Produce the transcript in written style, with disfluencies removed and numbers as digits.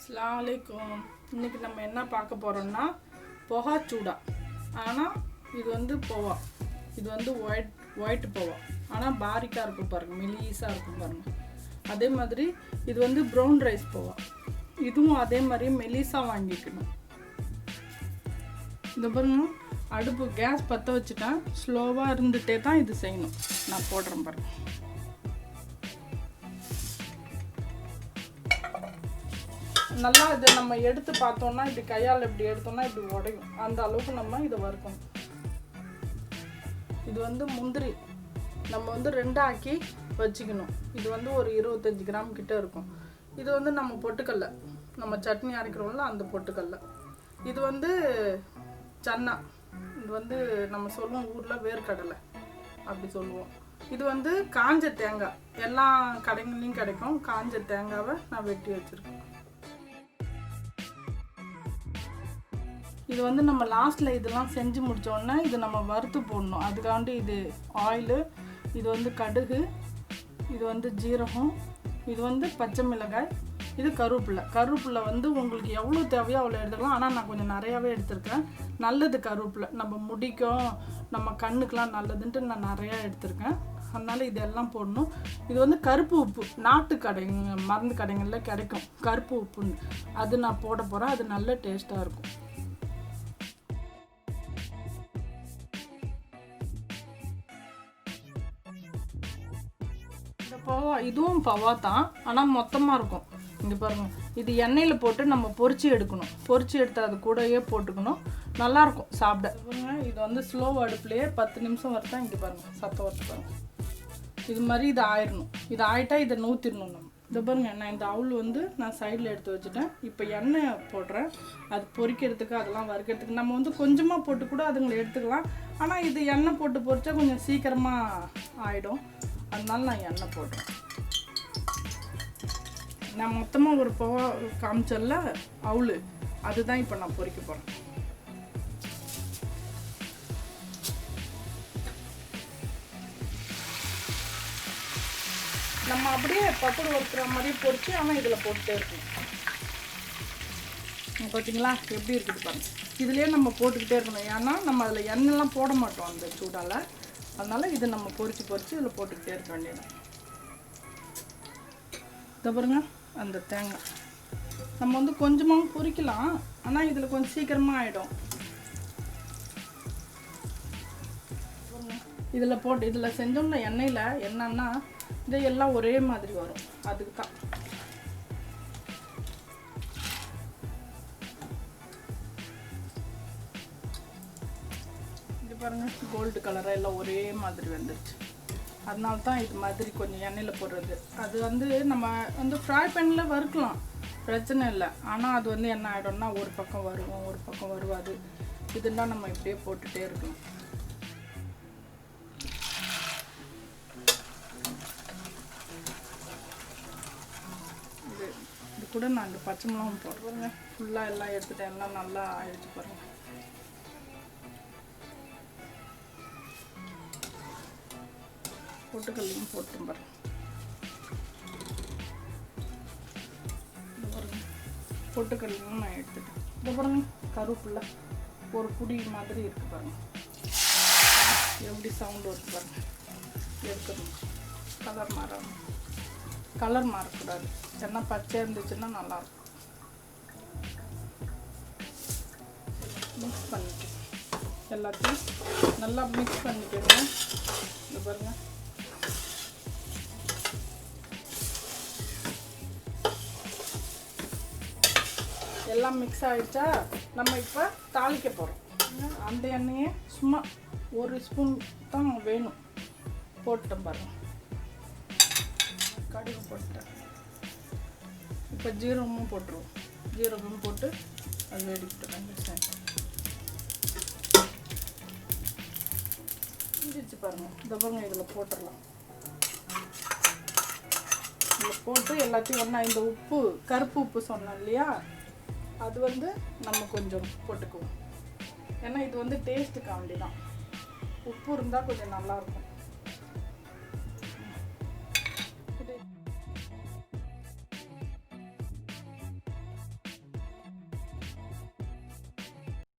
अस्सलाम वालेकुम இன்னைக்கு நம்ம என்ன பார்க்க போறோம்னா पोहा चूड़ा ஆனா இது வந்து पोहा இது வந்து ஒயிட் पोहा ஆனா பாரிக்கா இருக்கும் பாருங்க மெலிசா இருக்கும் பாருங்க அதே மாதிரி இது வந்து brown rice पोहा இதுவும் அதே மாதிரி மெலிசா வாங்கிக்கணும் இந்த பாருங்க அடுப்பு கேஸ் பத்த வச்சிட்டேன் ஸ்லோவா இருந்துட்டே தான் இது செய்யணும் நான் போடுறேன் பாருங்க நல்லா இத நம்ம எடுத்து பார்த்தோம்னா இப்படி கையால இப்படி எடுத்தோம்னா இப்படி உடையும் அந்த அளவுக்கு நம்ம இத வறுக்கணும் இது வந்து முந்திரி நம்ம வந்து ரெண்டா ஆக்கி வச்சுக்கணும் இது வந்து ஒரு 25 கிராம் கிட்ட இருக்கும் இது வந்து நம்ம பொட்டுக்கல்ல நம்ம சட்னி அரைக்கிறோம்ல அந்த பொட்டுக்கல்ல இது வந்து சன்னா இது வந்து நம்ம சொல்லுவோம் ஊர்ல வேர்க்கடலை அப்படி சொல்லுவோம் இது வந்து காஞ்ச தேங்காய் எல்லா கடைகளிலும் கிடைக்கும் காஞ்ச தேங்காவை நான் வெட்டி வச்சிருக்கேன் இது வந்து நம்ம லாஸ்ட்ல இதெல்லாம் செஞ்சு முடிச்சோம்னா இது நம்ம வறுத்து போடணும் அதுக்காண்டி இது ஆயில் இது வந்து கடுகு இது வந்து ஜீரகம் இது வந்து பச்சை மிளகாய் இது கருவேப்பிலை வந்து உங்களுக்கு எவ்வளோ தேவையோ அவ்வளோ எடுத்துக்கலாம் ஆனால் நான் கொஞ்சம் நிறையாவே எடுத்திருக்கேன் நல்லது கருவேப்பிலை நம்ம முடிக்கும் நம்ம கண்ணுக்கெலாம் நல்லதுன்ட்டு நான் நிறையா எடுத்திருக்கேன் அதனால இதெல்லாம் போடணும் இது வந்து கருப்பு உப்பு நாட்டு கடைங்க மருந்து கடைகளில் கிடைக்கும் கருப்பு உப்புன்னு அது நான் போட போகிறேன் அது நல்ல டேஸ்ட்டாக இருக்கும் பவா இதுவும் பவா தான் ஆனால் மொத்தமாக இருக்கும் இங்கே பாருங்க இது எண்ணெயில் போட்டு நம்ம பொரிச்சு எடுக்கணும் பொரிச்சு எடுத்து அது கூடயே போட்டுக்கணும் நல்லாயிருக்கும் சாப்பிட இது வந்து ஸ்லோ அடுப்புலேயே 10 நிமிஷம் வரைக்கும் இங்கே பாருங்கள் சத்தம் வச்சு பாருங்க இது மாதிரி இது ஆயிடணும் இது ஆயிட்டா இதை நூற்றிடணும் நம்ம இதை பாருங்க நான் இந்த அவுள் வந்து நான் சைடில் எடுத்து வச்சுட்டேன் இப்போ எண்ணெய் போடுறேன் அது பொரிக்கிறதுக்கு அதெல்லாம் வறுக்கிறதுக்கு நம்ம வந்து கொஞ்சமாக போட்டு கூட அதுங்களை எடுத்துக்கலாம் ஆனால் இது எண்ணெய் போட்டு பொரிச்சா கொஞ்சம் சீக்கிரமாக ஆகிடும் அதனால நான் எண்ணெய் போடுறேன் நான் மொத்தமாக ஒரு போவா காமிச்சல்ல அவுள் அதுதான் இப்போ நான் பொரிக்க போகிறேன் நம்ம அப்படியே பப்படு வறுக்கிற மாதிரி பொரிச்சு ஆனால் இதில் போட்டுட்டே இருக்கணும் பார்த்தீங்களா எப்படி இருக்குது பாருங்க இதுலேயே நம்ம போட்டுக்கிட்டே இருக்கணும் ஏன்னா நம்ம அதில் எண்ணெய்லாம் போட மாட்டோம் அந்த சூடால் அதனால் இது நம்ம பொரிச்சு இதில் போட்டுக்கிட்டே இருக்க வேண்டியது இதை பாருங்க அந்த தேங்காய் நம்ம வந்து கொஞ்சமாகவும் பொரிக்கலாம் ஆனால் இதில் கொஞ்சம் சீக்கிரமாக ஆகிடும் இதில் போட்டு இதில் செஞ்சோம்னா எண்ணெயில் என்னன்னா இதையெல்லாம் ஒரே மாதிரி வரும் அதுக்கு தான் பாருங்க கோல்டு கலராக எல்லாம் ஒரே மாதிரி வந்துருச்சு அதனால தான் இது மாதிரி கொஞ்சம் எண்ணெயில் போடுறது அது வந்து நம்ம வந்து ஃப்ரை பேனில் வறுக்கலாம் பிரச்சனை இல்லை ஆனால் அது வந்து என்ன ஆகிடும்னா ஒரு பக்கம் வருவோம் ஒரு பக்கம் வருவாது இதெல்லாம் நம்ம இப்படியே போட்டுகிட்டே இருக்கணும் இது கூட நான் இந்த பச்சை மிளகாவும் போடுறேங்க ஃபுல்லாக எல்லாம் எடுத்துட்டேன் எல்லாம் நல்லா ஆயிடுச்சு பாருங்கள் பொட்டுக்கல்லையும் போட்டும் பாருங்க பொட்டுக்கல்லையும் நான் எடுத்துட்டேன் இதை பாருங்க கருவேப்பிலை ஒரு புடி மாதிரி இருக்கு பாருங்க எப்படி சவுண்ட் வருது பாருங்க எடுக்கணும் கலர் மாறக்கூடாது ஏன்னா பச்சையாக இருந்துச்சுன்னா நல்லாயிருக்கும் மிக்ஸ் பண்ணிக்கணும் எல்லாத்தையும் நல்லா மிக்ஸ் பண்ணிக்கணும் இது பாருங்க எல்லாம் மிக்ஸ் ஆகிடுச்சா நம்ம இப்போ தாளிக்க போகிறோம் அந்த எண்ணெயை சும்மா ஒரு ஸ்பூன் தான் வேணும் போட்டோம் பாருங்க கடுகு போட்டேன் இப்போ ஜீரகமும் போட்டுருவோம் ஜீரகமும் போட்டு அது வெடிக்கிட்டோம் இடிச்சு பாருங்கள் இந்த பாருங்க இதில் போட்டுடலாம் இதில் போட்டு எல்லாத்தையும் ஒன்றா இந்த உப்பு கருப்பு உப்பு சொன்னோம் இல்லையா அது வந்து நம்ம கொஞ்சம் போட்டுக்குவோம் ஏன்னா இது வந்து டேஸ்ட்டுக்கு வேண்டி தான் உப்பு இருந்தால் கொஞ்சம் நல்லாயிருக்கும்